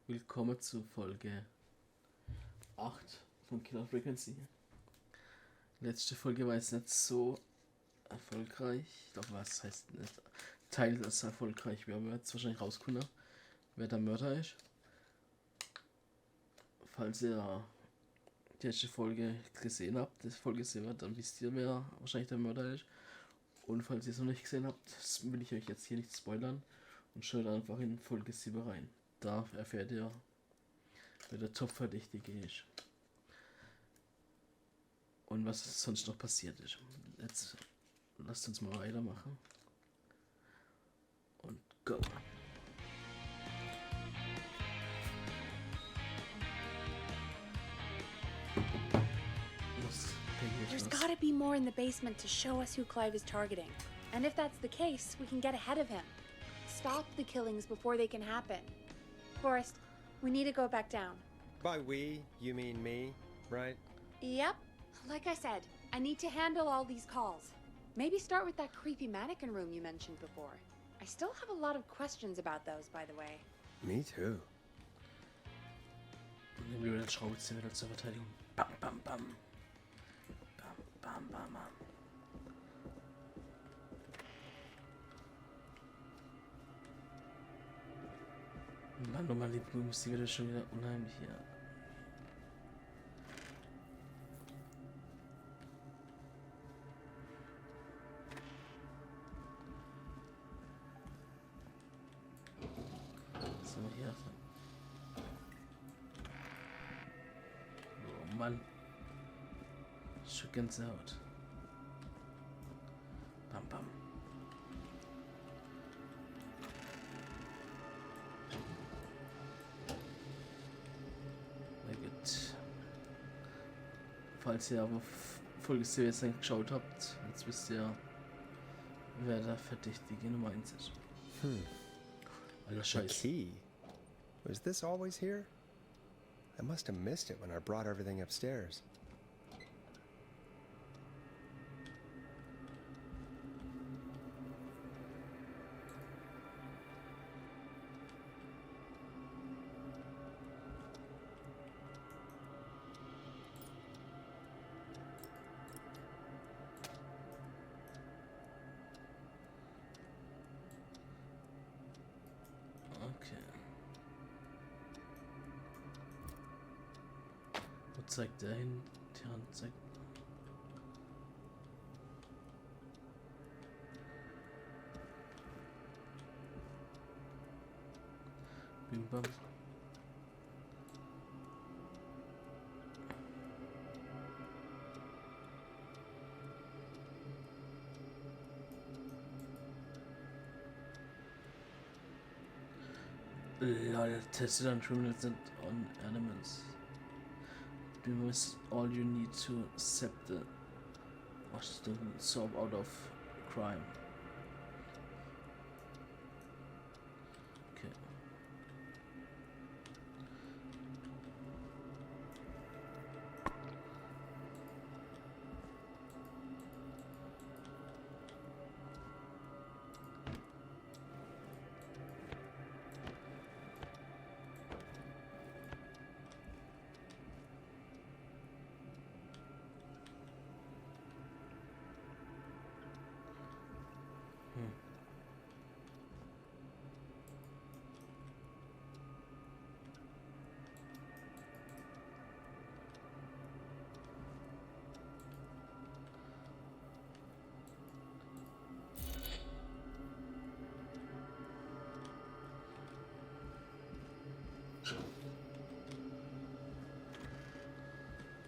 Willkommen zu Folge 8 von KillerFrequency. Letzte Folge war jetzt nicht so erfolgreich. Ich glaube, was heißt nicht? Teil ist erfolgreich. Wir haben jetzt wahrscheinlich rausgefunden, wer der Mörder ist. Falls ihr die letzte Folge gesehen habt, dann wisst ihr, wer wahrscheinlich der Mörder ist. Und falls ihr es noch nicht gesehen habt, will ich euch jetzt hier nicht spoilern und schaut einfach in Folge 7 rein. Da erfährt ihr, wer der Top-Verdächtige ist. Und was sonst noch passiert ist. Jetzt lasst uns mal weitermachen. Und go! There's gotta be more in the basement to show us who Clive is targeting. And if that's the case, we can get ahead of him. Stop the killings before they can happen. Forrest, we need to go back down. By we, you mean me, right? Yep. Like I said, I need to handle all these calls. Maybe start with that creepy mannequin room you mentioned before. I still have a lot of questions about those, by the way. Me too. Nehmen wir den Schraubenzieher wieder zur Verteidigung. Bam, bam, bam. Bam, bam, bam, bam. Mann, oh Mann, die Musik wird schon wieder unheimlich hier. Was haben wir hier? Oh Mann. Schon Gänsehaut. Bam, bam. Na gut. Falls ihr aber Folge 7 jetzt nicht geschaut habt, jetzt wisst ihr, wer der Verdächtige Nummer 1 ist. Alter The Scheiß. key? Was this always here? I must have missed it when I brought everything upstairs. Okay. Wo zeigt der hin? Die Hand zeigt. Bim bam. Lol, tested on criminals and on animals. Do is all you need to accept the to solve out of crime. Okay.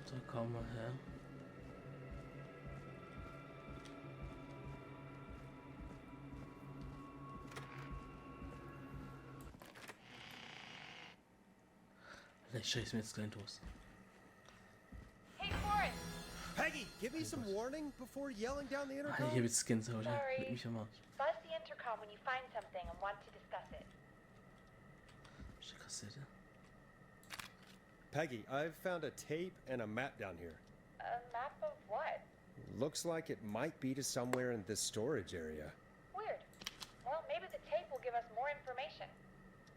Da kommen wir her. Ich scheiß mir jetzt gleich los. Hey, Forrest! Peggy, give me some warning before yelling down the Alter, intercom. ich hab jetzt Gänsehaut. Sorry. Leck mich am Arsch. Buzz the intercom when you find something and want to discuss it. Kassette. Peggy, I've found a tape and a map down here. A map of what? Looks like it might be to somewhere in this storage area. Weird. Well, maybe the tape will give us more information.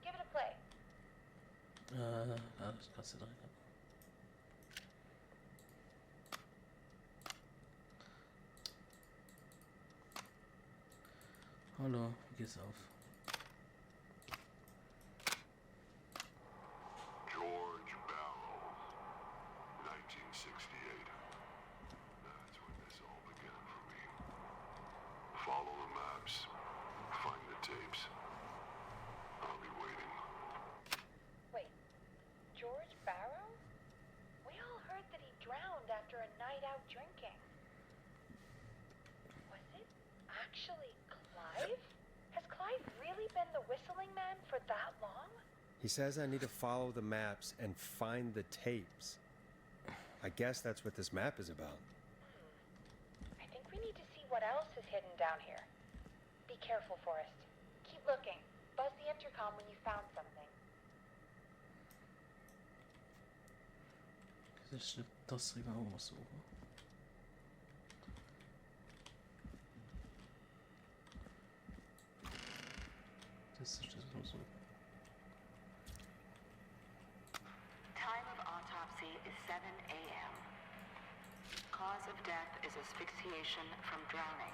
Give it a play. Das kannst du direkt ab. Hallo, wie geht's auf? George Barrow, 1968. That's when this all began for me. Follow the maps, find the tapes. I'll be waiting. Wait, George Barrow? We all heard that he drowned after a night out drinking. Was it actually Clive? Has Clive really been the whistling man for that long? He says I need to follow the maps and find the tapes. I guess that's what this map is about. I think we need to see what else is hidden down here. Be careful, Forrest. Keep looking. Buzz the intercom when you found something. Das ist das Regal aussuchen. Das ist das aussuchen. Time of autopsy is 7 a.m. Cause of death is asphyxiation from drowning.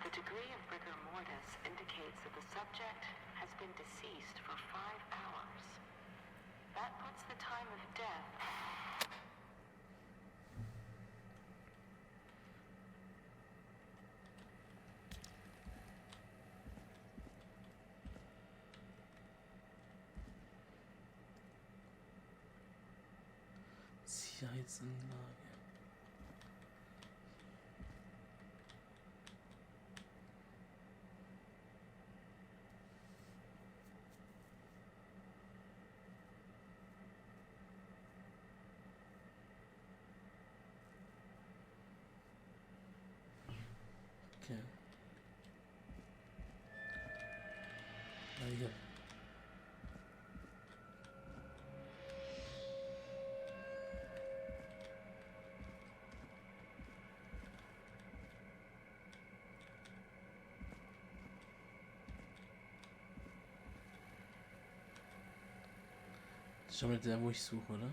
The degree of rigor mortis indicates that the subject has been deceased for 5 hours. That puts the time of death. Sicherheitsanlage. Okay. Hier. Das ist schon mal der, wo ich suche, oder?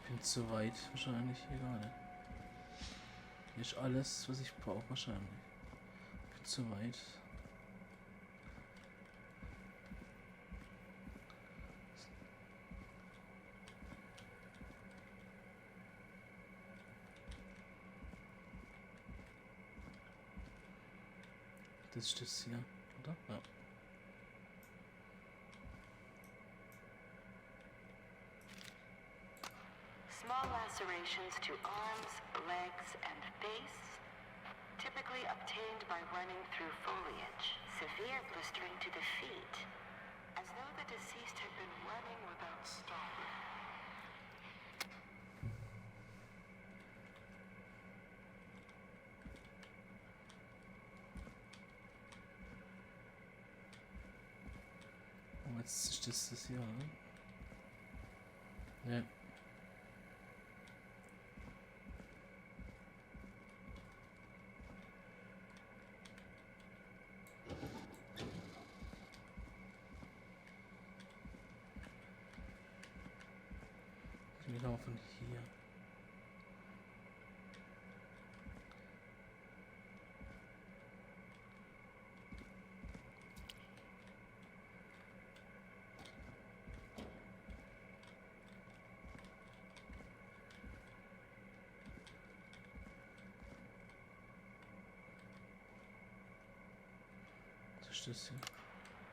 Bin zu weit wahrscheinlich hier gerade. Hier ist alles, was ich brauche wahrscheinlich. Bin zu weit. Das ist das hier, oder? Ja. Small lacerations to arms, legs, and face, typically obtained by running through foliage. Severe blistering to the feet, as though the deceased had been running without stopping. Oh, jetzt ist das hier, oder? Ja. Genau von hier. Das ist das hier.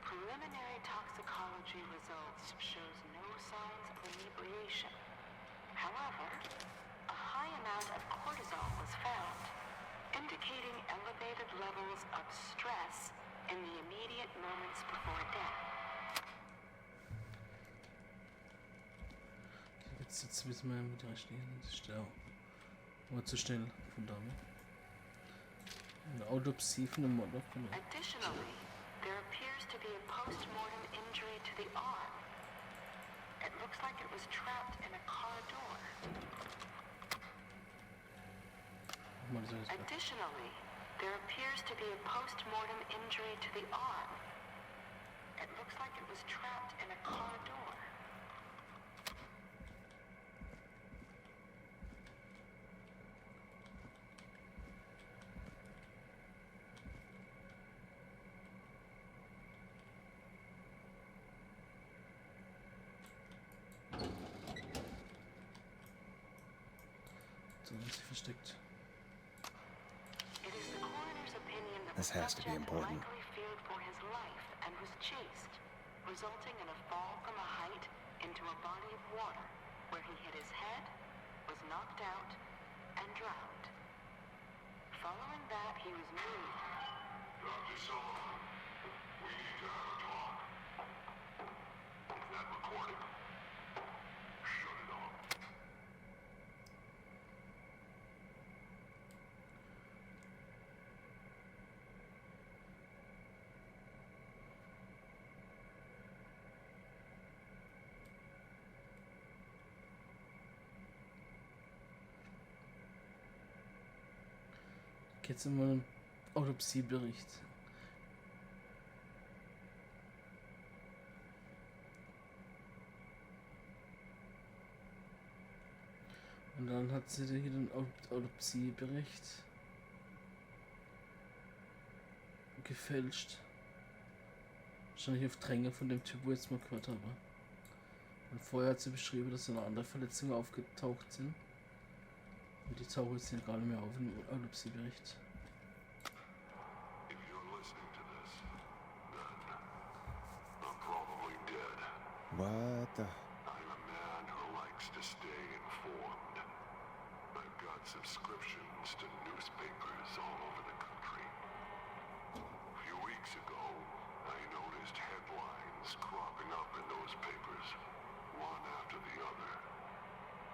Preliminary toxicology results shows no signs of inebriation. However, a high amount of cortisol was found, indicating elevated levels of stress in the immediate moments before death. Jetzt wissen wir, wie die stehen. Das ist der. War zu schnell von da. Eine Autopsie von einem Mord aufgenommen. Additionally, there appears to be a post-mortem injury to the arm. It looks looks like it was trapped in a car door. Additionally, there appears to be a post-mortem injury to the arm. It looks like it was trapped in a car door. Da ist sie versteckt. It is the coroner's opinion that This the has to be subject important. likely feared for his life and was chased, resulting in a fall from a height into a body of water, where he hit his head, was knocked out, and drowned. Following that, he was moved. Dr. Sullivan, we need to have a talk. Is that recording? Shut it off. Jetzt immer einen Autopsiebericht. Und dann hat sie hier den Autopsiebericht gefälscht. Wahrscheinlich auf Dränge von dem Typ, wo ich jetzt mal gehört habe. Und vorher hat sie beschrieben, dass noch andere Verletzungen aufgetaucht sind. Und die tauchen jetzt hier gar nicht mehr auf im Autopsiebericht. If you're listening to this, then I'm probably dead. What the? I'm a man who likes to stay informed. I've got subscriptions to newspapers all over the country. A few weeks ago, I noticed headlines cropping up in those papers, one after the other.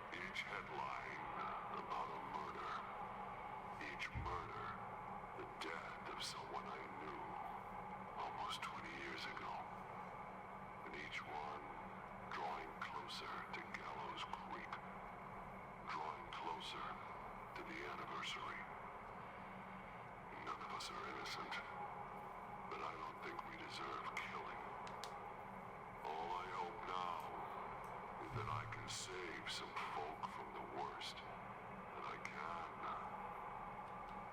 Each headline about a murder. Each murder, the death of someone I knew almost 20 years ago. And each one drawing closer to Gallows Creek, drawing closer to the anniversary. None of us are innocent, but I don't think we deserve killing. All I hope now is that I can save some folk from the worst, that I can,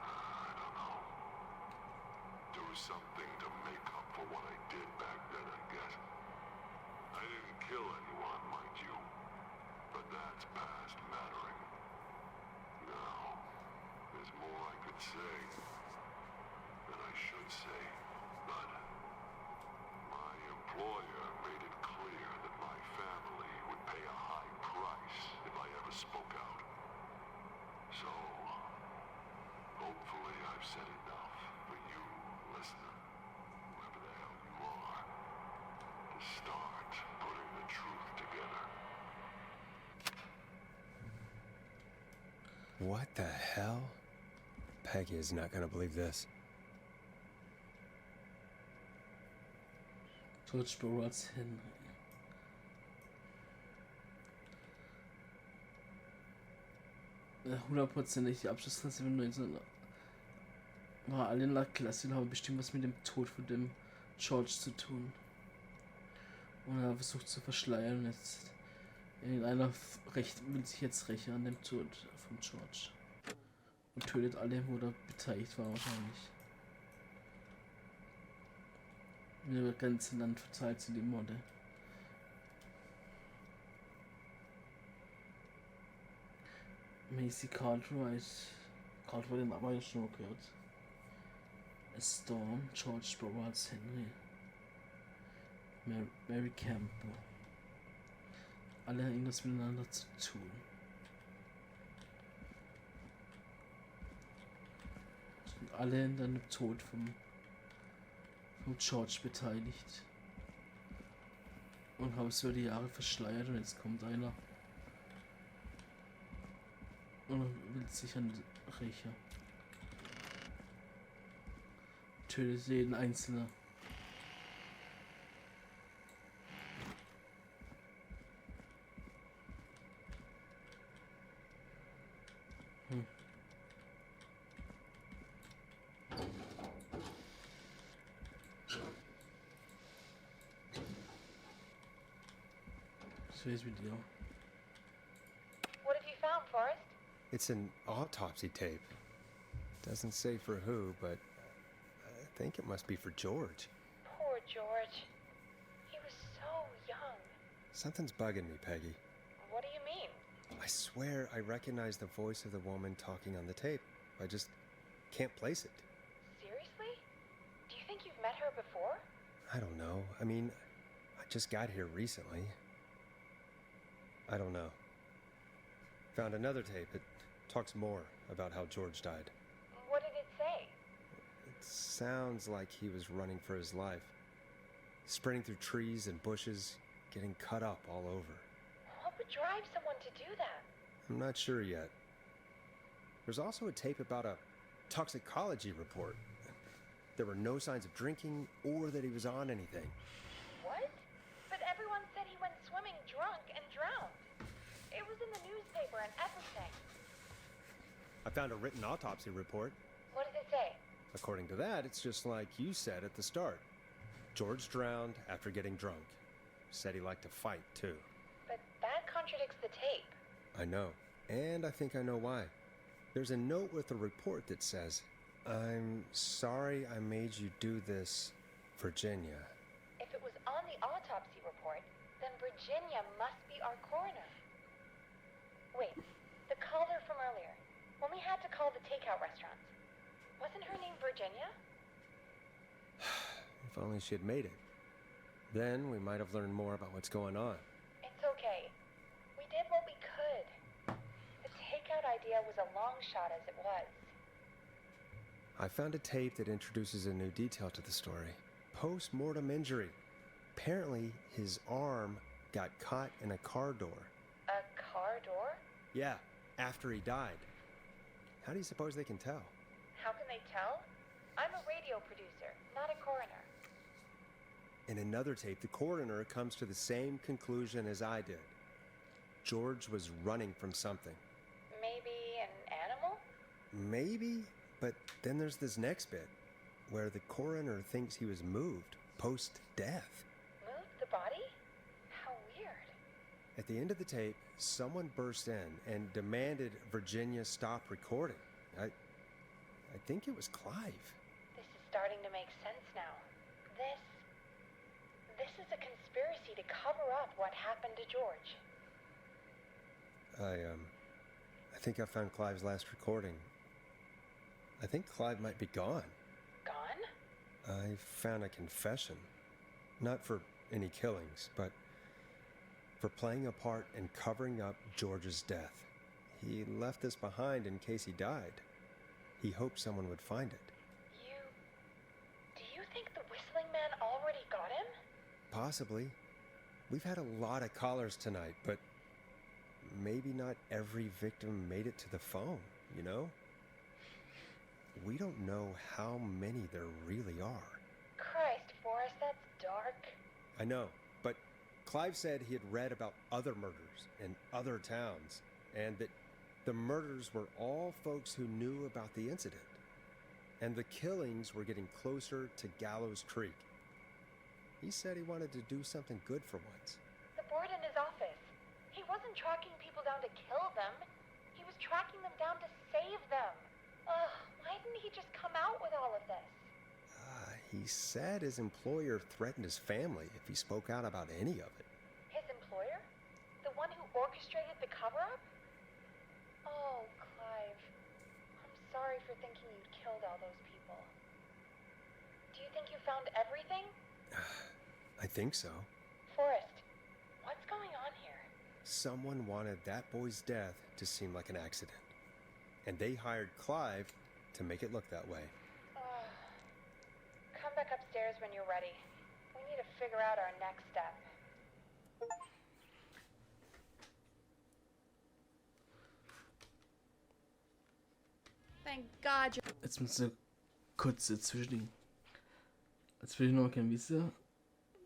I don't know, do something to make up for what I did back then, I guess. I didn't kill anyone, mind you, but that's past mattering. Now, there's more I could say, than I should say, but my employer made it clear that my family would pay a high price if I ever spoke out. So, hopefully I've said enough for you, listener, whoever the hell you are, to start putting the truth together. What the hell? Peggy is not gonna believe this. George als Henry. Hundertprozentig die Abschlussklasse von 19 war alle in der Klasse und haben bestimmt was mit dem Tod von dem George zu tun. Und er versucht zu verschleiern und jetzt irgendeiner will sich jetzt rächen an dem Tod von George. Und tötet alle, wo er beteiligt war wahrscheinlich. Über das ganze Land verteilt sind die Morde. Macy Cartwright, den haben wir ja schon mal gehört. A Storm, George als Henry. Mary Campbell. Alle haben irgendwas miteinander zu tun. Sind alle in dem Tod vom George beteiligt. Und haben es über die Jahre verschleiert und jetzt kommt einer und will sich an rächen. Tötet jeden Einzelnen. So ist mit dir. What have you found, Forrest? It's an autopsy tape. Doesn't say for who, but I think it must be for George. Poor George. He was so young. Something's bugging me, Peggy. What do you mean? I swear I recognize the voice of the woman talking on the tape. I just can't place it. Seriously? Do you think you've met her before? I don't know. I mean, I just got here recently. I don't know. Found another tape. It talks more about how George died. What did it say? It sounds like he was running for his life. Sprinting through trees and bushes, getting cut up all over. What would drive someone to do that? I'm not sure yet. There's also a tape about a toxicology report. There were no signs of drinking or that he was on anything. What? But everyone said he went swimming drunk and drowned. It was in the newspaper and everything. I found a written autopsy report. What does it say? According to that, it's just like you said at the start. George drowned after getting drunk. Said he liked to fight, too. But that contradicts the tape. I know. And I think I know why. There's a note with the report that says, "I'm sorry I made you do this, Virginia." If it was on the autopsy report, then Virginia must be our coroner. Wait, the caller from earlier, when we had to call the takeout restaurants, wasn't her name Virginia? If only she had made it. Then we might have learned more about what's going on. It's okay. We did what we could. The takeout idea was a long shot as it was. I found a tape that introduces a new detail to the story. Post-mortem injury. Apparently, his arm got caught in a car door. A car door? Yeah, after he died. How do you suppose they can tell? How can they tell? I'm a radio producer, not a coroner. In another tape, the coroner comes to the same conclusion as I did. George was running from something. Maybe an animal? Maybe, but then there's this next bit, where the coroner thinks he was moved post-death. Moved the body? How weird. At the end of the tape, someone burst in and demanded Virginia stop recording. I think it was Clive. This is starting to make sense now. This is a conspiracy to cover up what happened to George. I think I found Clive's last recording. I think Clive might be gone. Gone? I found a confession. Not for any killings, but for playing a part in covering up George's death. He left this behind in case he died. He hoped someone would find it. Do you think the whistling man already got him? Possibly. We've had a lot of callers tonight, but maybe not every victim made it to the phone, you know? We don't know how many there really are. Christ, Forrest, that's dark. I know, but Clive said he had read about other murders in other towns, and that the murders were all folks who knew about the incident. And the killings were getting closer to Gallows Creek. He said he wanted to do something good for once. The board in his office. He wasn't tracking people down to kill them. He was tracking them down to save them. Ugh, why didn't he just come out with all of this? He said his employer threatened his family if he spoke out about any of it. His employer? The one who orchestrated the cover-up? Oh, Clive. I'm sorry for thinking you'd killed all those people. Do you think you found everything? I think so. Forrest, what's going on here? Someone wanted that boy's death to seem like an accident. And they hired Clive to make it look that way. Come back upstairs when you're ready. We need to figure out our next step. Thank God you're... Jetzt mit so kurze Zwischending. Jetzt will ich noch gerne wissen,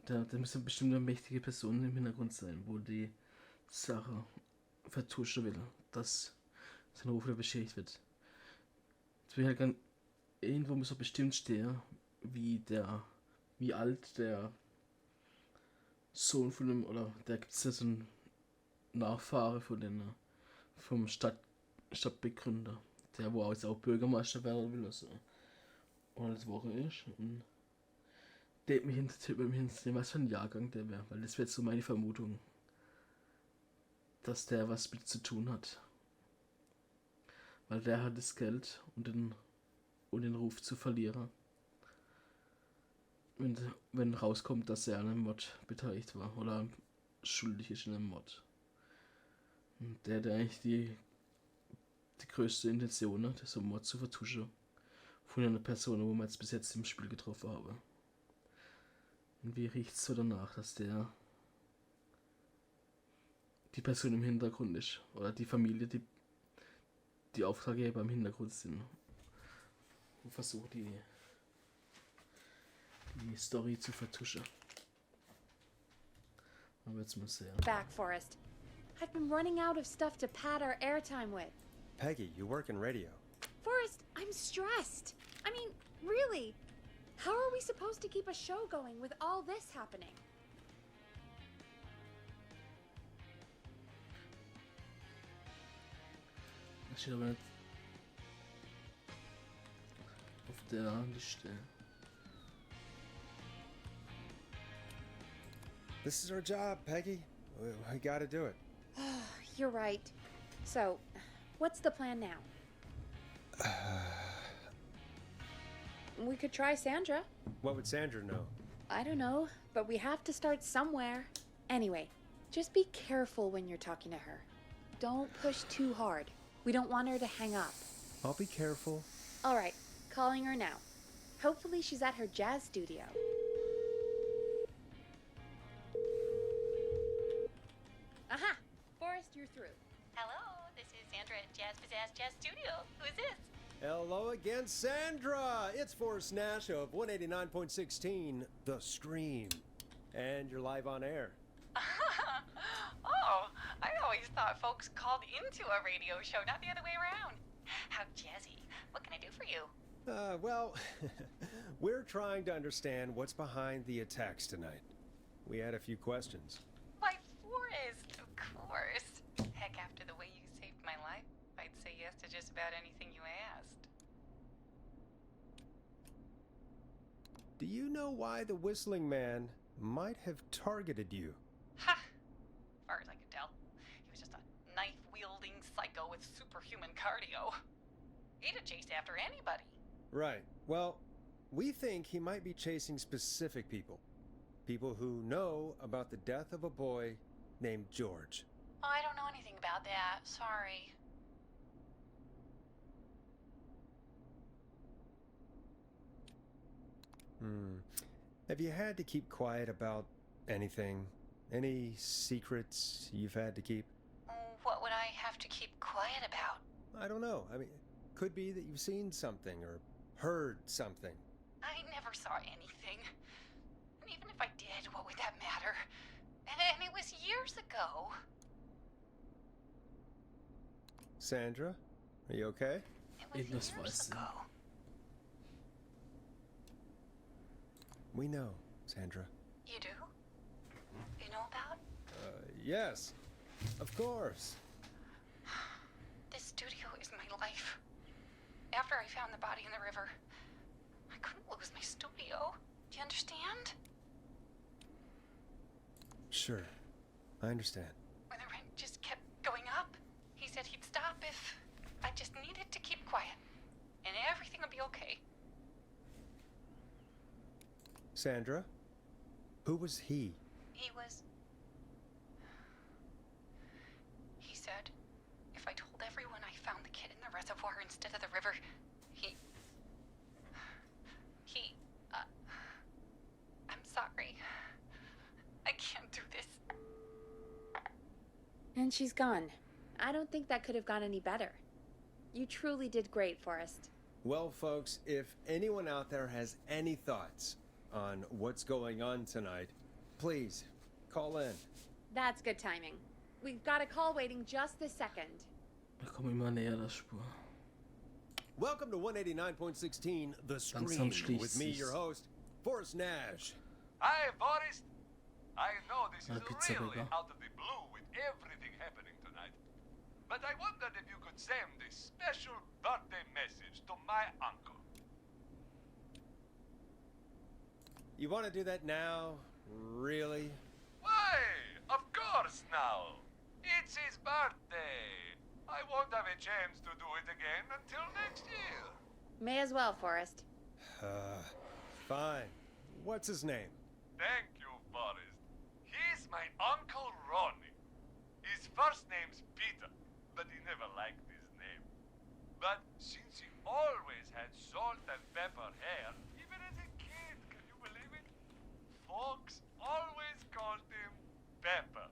da muss ja bestimmt eine mächtige Person im Hintergrund sein, wo die Sache vertuschen will, dass sein Ruf wieder beschädigt wird. Jetzt will ich halt gerne, irgendwo muss doch bestimmt stehen, wie alt der Sohn von dem, oder da gibt es ja so ein Nachfahre von vom Stadtbegründer, der wo jetzt auch Bürgermeister werden will, also und das Woche ist. Und der mich hinterher, was für ein Jahrgang der wäre, weil das wäre so meine Vermutung, dass der was mit zu tun hat. Weil der hat das Geld und den Ruf zu verlieren. Wenn rauskommt, dass er an einem Mord beteiligt war oder schuldig ist in einem Mord. Und der hat eigentlich die größte Intention, ne, das Mord zu vertuschen von einer Person, wo man jetzt bis jetzt im Spiel getroffen habe. Und wie riecht es so danach, dass der die Person im Hintergrund ist oder die Familie, die Auftraggeber im Hintergrund sind und versucht die Story zu vertuschen. Aber jetzt mal sehen. Back, Forrest. I've been running out of stuff to pad our airtime with. Peggy, you work in radio. Forrest, I'm stressed. I mean, really. How are we supposed to keep a show going with all this happening? Das steht aber nicht auf der Liste. This is our job, Peggy. We gotta do it. You're right. So, what's the plan now? We could try Sandra. What would Sandra know? I don't know, but we have to start somewhere. Anyway, just be careful when you're talking to her. Don't push too hard. We don't want her to hang up. I'll be careful. All right, calling her now. Hopefully she's at her jazz studio. Aha! Forrest, you're through. Hello, this is Sandra at Jazz Pizzazz Jazz Studio. Who is this? Hello again, Sandra! It's Forrest Nash of 189.16, The Scream. And you're live on air. Oh, I always thought folks called into a radio show, not the other way around. How jazzy. What can I do for you? Well, we're trying to understand what's behind the attacks tonight. We had a few questions. Why, Forrest, of course. Heck, after the way you saved my life, I'd say yes to just about anything you asked. Do you know why the Whistling Man might have targeted you? Ha! As far as I could tell, he was just a knife-wielding psycho with superhuman cardio. He'd have chased after anybody. Right. Well, we think he might be chasing specific people. People who know about the death of a boy named George. Oh, I don't know anything about that. Sorry. Have you had to keep quiet about anything? Any secrets you've had to keep? What would I have to keep quiet about? I don't know. I mean, could be that you've seen something or heard something. I never saw anything. And even if I did, what would that matter? And it was years ago. Sandra, are you okay? It was It was years fun. ago. We know, Sandra. You do? You know about? Yes, of course. This studio is my life. After I found the body in the river, I couldn't lose my studio. Do you understand? Sure, I understand. When the rent just kept going up, he said he'd stop if I just needed to keep quiet. And everything would be okay. Sandra, who was he? He said if I told everyone I found the kid in the reservoir instead of the river, I'm sorry. I can't do this. And she's gone. I don't think that could have gone any better. You truly did great, Forrest. Well, folks, if anyone out there has any thoughts on what's going on tonight, please call in. That's good timing. We've got a call waiting just this second. Da komme ich mal näher der Spur. Welcome to 189.16, The Scream, Langsam schließt with me, sich's. your host, Forrest Nash. Hi, Boris. I know this is Pizza really Burger. out of the blue with everything but I wondered if you could send a special birthday message to my uncle. You want to do that now? Really? Why? Of course now. It's his birthday. I won't have a chance to do it again until next year. May as well, Forrest. Fine. What's his name? Thank you, Forrest. He's my Uncle Ronnie. His first name's Peter, but he never liked his name. But since he always had salt and pepper hair, even as a kid, can you believe it? Folks always called him Pepper.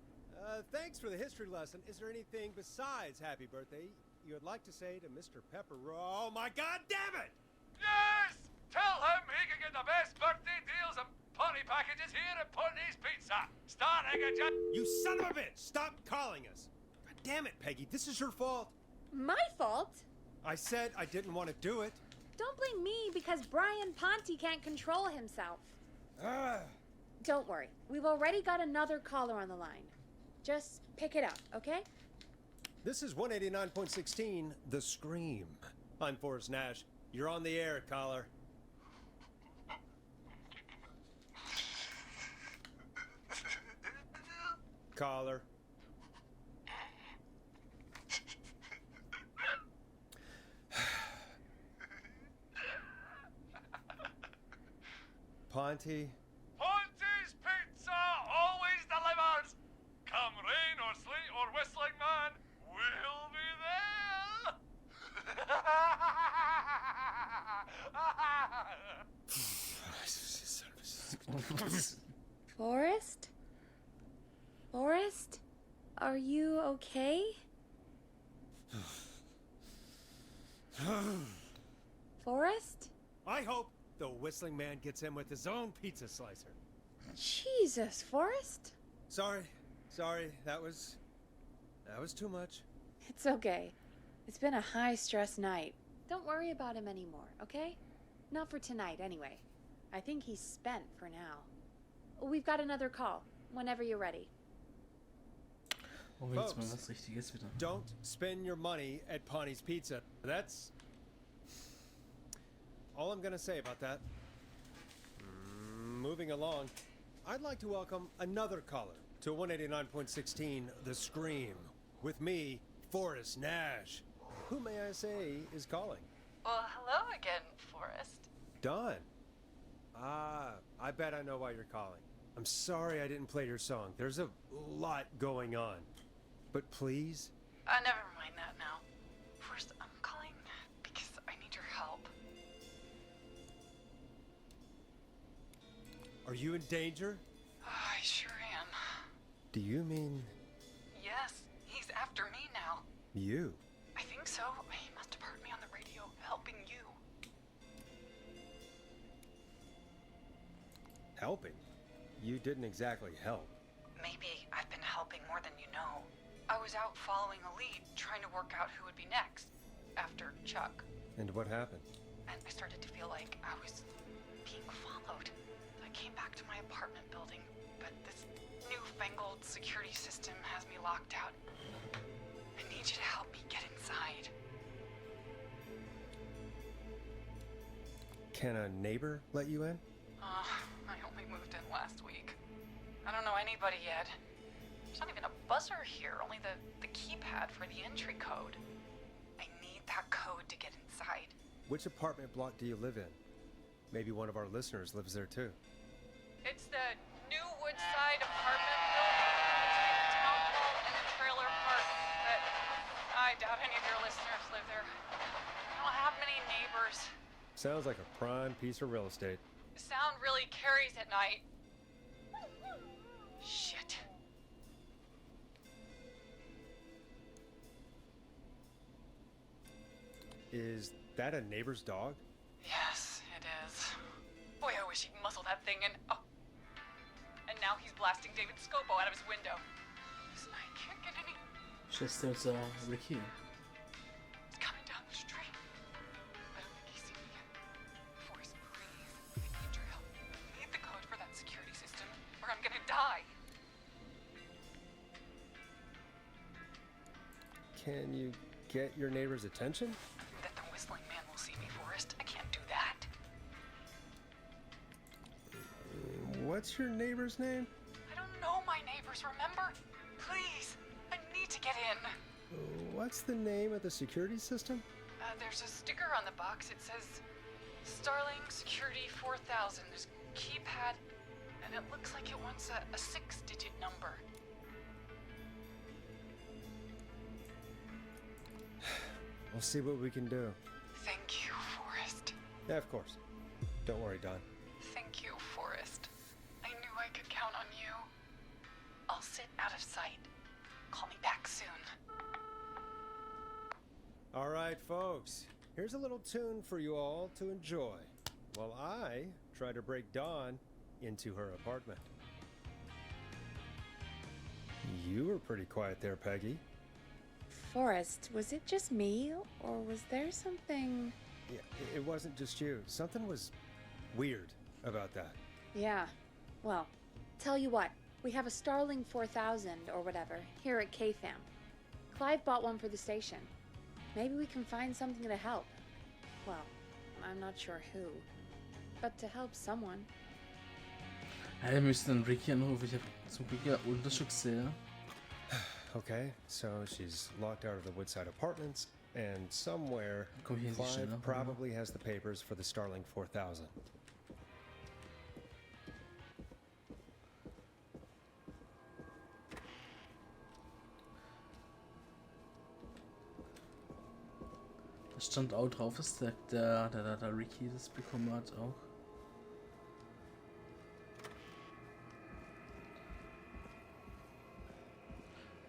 Thanks for the history lesson. Is there anything besides happy birthday you would like to say to Mr. Pepper? Oh my God, damn it! Yes! Tell him he can get the best birthday deals and party packages here at Putney's Pizza. Starting at You son of a bitch! Stop calling us! God damn it, Peggy, this is your fault. My fault? I said I didn't want to do it. Don't blame me because Brian Ponte can't control himself. Don't worry. We've already got another caller on the line. Just pick it up, okay? This is 189.16, The Scream. I'm Forrest Nash. You're on the air, caller. Caller. Ponte. Ponte's Pizza always delivers. Come rain or sleet or whistling man, we'll be there. Forrest? Forrest? Are you okay? Forrest? I hope the whistling man gets in with his own pizza slicer. Jesus, Forrest? Sorry, that was too much. It's okay. It's been a high-stress night. Don't worry about him anymore, okay? Not for tonight, anyway. I think he's spent for now. We've got another call, whenever you're ready. Oh, jetzt mal Folks, was Richtiges wieder. Don't spend your money at Ponte's Pizza. That's all I'm gonna say about that. Moving along, I'd like to welcome another caller to 189.16 The Scream. With me, Forrest Nash. Who may I say is calling? Well, hello again, Forrest. Don. I bet I know why you're calling. I'm sorry I didn't play your song. There's a lot going on. But please? Never mind that now. First, I'm calling because I need your help. Are you in danger? I sure am. Do you mean Yes, he's after me now. you? I think so. He must have heard me on the radio helping you. Helping? You didn't exactly help. Maybe I've been helping more than you know. I was out following a lead, trying to work out who would be next, after Chuck. And what happened? And I started to feel like I was being followed. I came back to my apartment building, but this newfangled security system has me locked out. I need you to help me get inside. Can a neighbor let you in? I only moved in last week. I don't know anybody yet. There's not even a buzzer here, only the keypad for the entry code. I need that code to get inside. Which apartment block do you live in? Maybe one of our listeners lives there too. It's the new Woodside apartment building between the town hall and the trailer park, but I doubt any of your listeners live there. I don't have many neighbors. Sounds like a prime piece of real estate. The sound really carries at night. Shit. Is that a neighbor's dog? Yes, it is. Boy, I wish he'd muzzle that thing and... Oh. And now he's blasting David Scopo out of his window. Listen, I can't get any... Schwester ist Ricky. It's coming down the street. I don't think he's seen me yet. Forrest, please. I need your help. I need the code for that security system, or I'm gonna die. Can you get your neighbor's attention? That the whistling man will see me, Forrest. I can't do that. What's your neighbor's name? I don't know my neighbors, remember? Please, I need to get in. What's the name of the security system? There's a sticker on the box. It says Starling Security 4000. There's a keypad, and it looks like it wants a 6-digit number. We'll see what we can do. Thank you, Forrest. Yeah, of course. Don't worry, Don. Thank you, Forrest. I knew I could count on you. I'll sit out of sight. Call me back soon. All right, folks. Here's a little tune for you all to enjoy while I try to break Dawn into her apartment. You were pretty quiet there, Peggy. Forrest, was it just me, or was there something... Yeah, it wasn't just you. Something was weird about that. Yeah, well, tell you what, we have a Starling 4000, or whatever, here at KFAM. Clive bought one for the station. Maybe we can find something to help. Well, I'm not sure who, but to help someone. Ja, wir müssen den Ricky anrufen. Ich habe zum Glück ja Unterschrift gesehen. Okay, so she's locked out of the Woodside Apartments, and somewhere Komm hier in die Clive Stelle. probably has the papers for the Starling 4000. Da stand auch drauf, dass der Ricky das bekommen hat auch.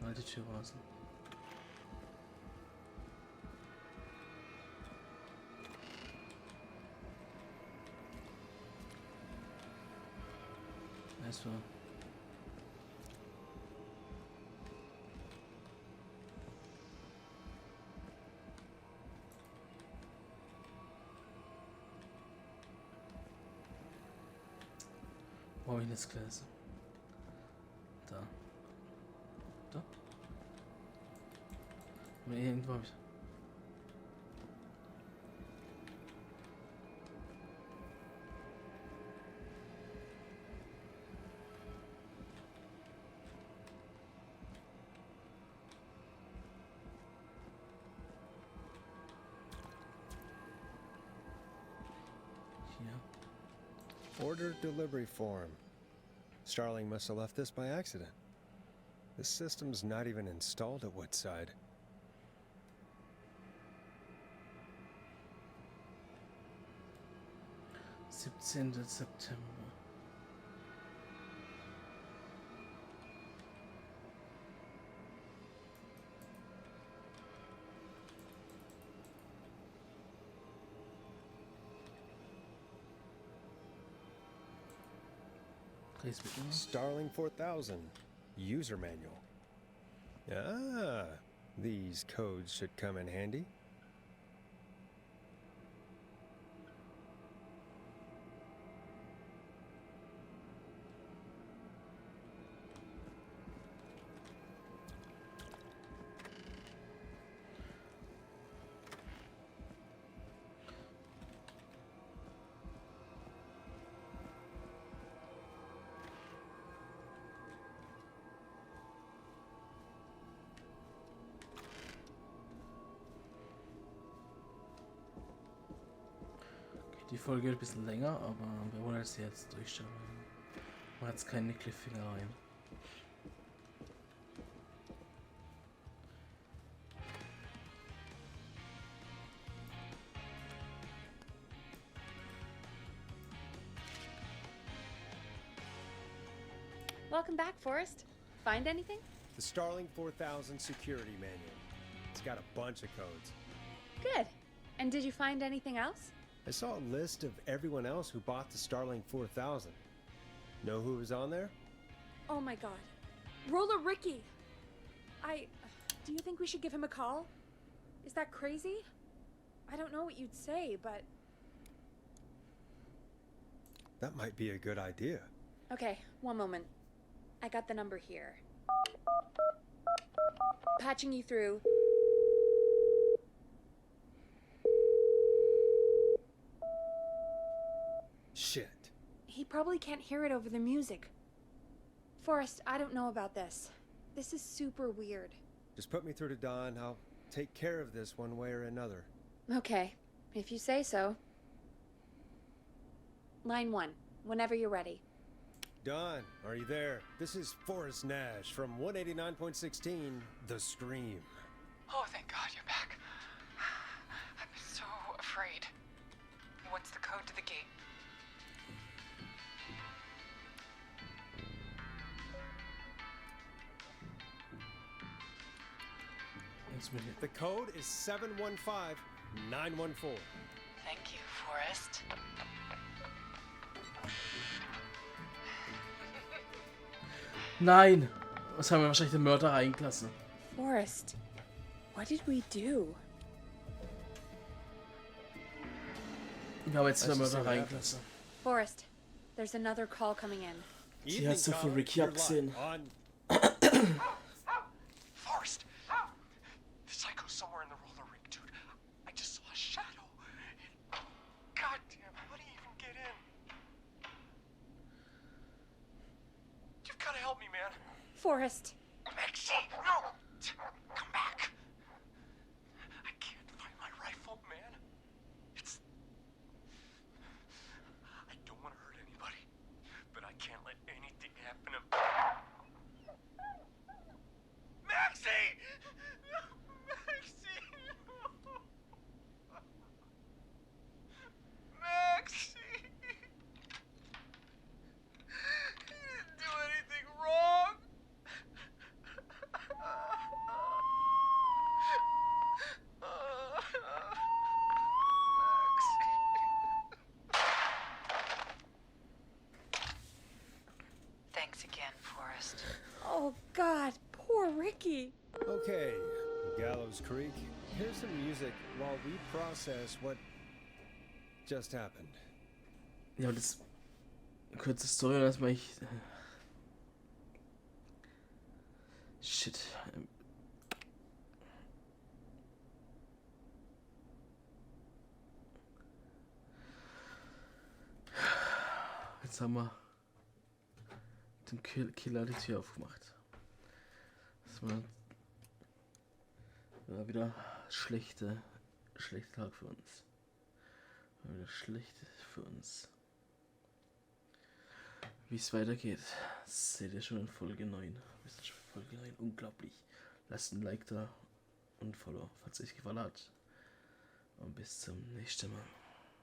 Mal die Tür raus. Erstmal. Brauche ich das Glas? Da. Da? Oder irgendwo habe ich. Hier. Order delivery form. Starling must have left this by accident. The system's not even installed at Woodside. September. Starling 4000 user manual. Ah, these codes should come in handy. Die Folge wird ein bisschen länger, aber wir wollen es jetzt durchschauen. Man hat jetzt keine Cliffhanger rein. Welcome back, Forrest. Find anything? The Starling 4000 security manual. It's got a bunch of codes. Good. And did you find anything else? I saw a list of everyone else who bought the Starling 4000. Know who was on there? Oh my god. Roller Ricky! Do you think we should give him a call? Is that crazy? I don't know what you'd say, but... That might be a good idea. Okay, one moment. I got the number here. Patching you through. He probably can't hear it over the music. Forrest, I don't know about this. This is super weird. Just put me through to Don. I'll take care of this one way or another. Okay, if you say so. Line 1, whenever you're ready. Don, are you there? This is Forrest Nash from 189.16, The Scream. Oh, thank God you're back. I'm so afraid. What's the code to the gate? The code is 715914. Thank you, Forrest. Nein! Was haben wir wahrscheinlich den Mörder reingelassen? Forrest, what did we do? Wir haben jetzt den Let's just Mörder see what reingelassen. Forrest, there's another call coming in. Sie hat so für Ricky abgesehen. Forrest! The psycho's somewhere in the roller rink, dude. I just saw a shadow. Goddamn, how do you even get in? You've gotta help me, man. Forrest, Maxie, no! Come back. I can't find my rifle, man. I don't want to hurt anybody, but I can't let anything happen to Maxie! Maxie! Maxie! You didn't do anything wrong! Thanks again, Forrest. oh God, poor Ricky. Okay, Gallows Creek, here's some music while we process what just happened. Ja, das kurze Story, dass man ich. Shit. Jetzt haben wir dem Killer die Tür aufgemacht. Das war wieder schlechter Tag für uns. War wieder schlecht für uns. Wie es weitergeht, seht ihr schon in Folge 9. Wir sind schon in Folge 9. Unglaublich. Lasst ein Like da und Follow, falls es euch gefallen hat. Und bis zum nächsten Mal.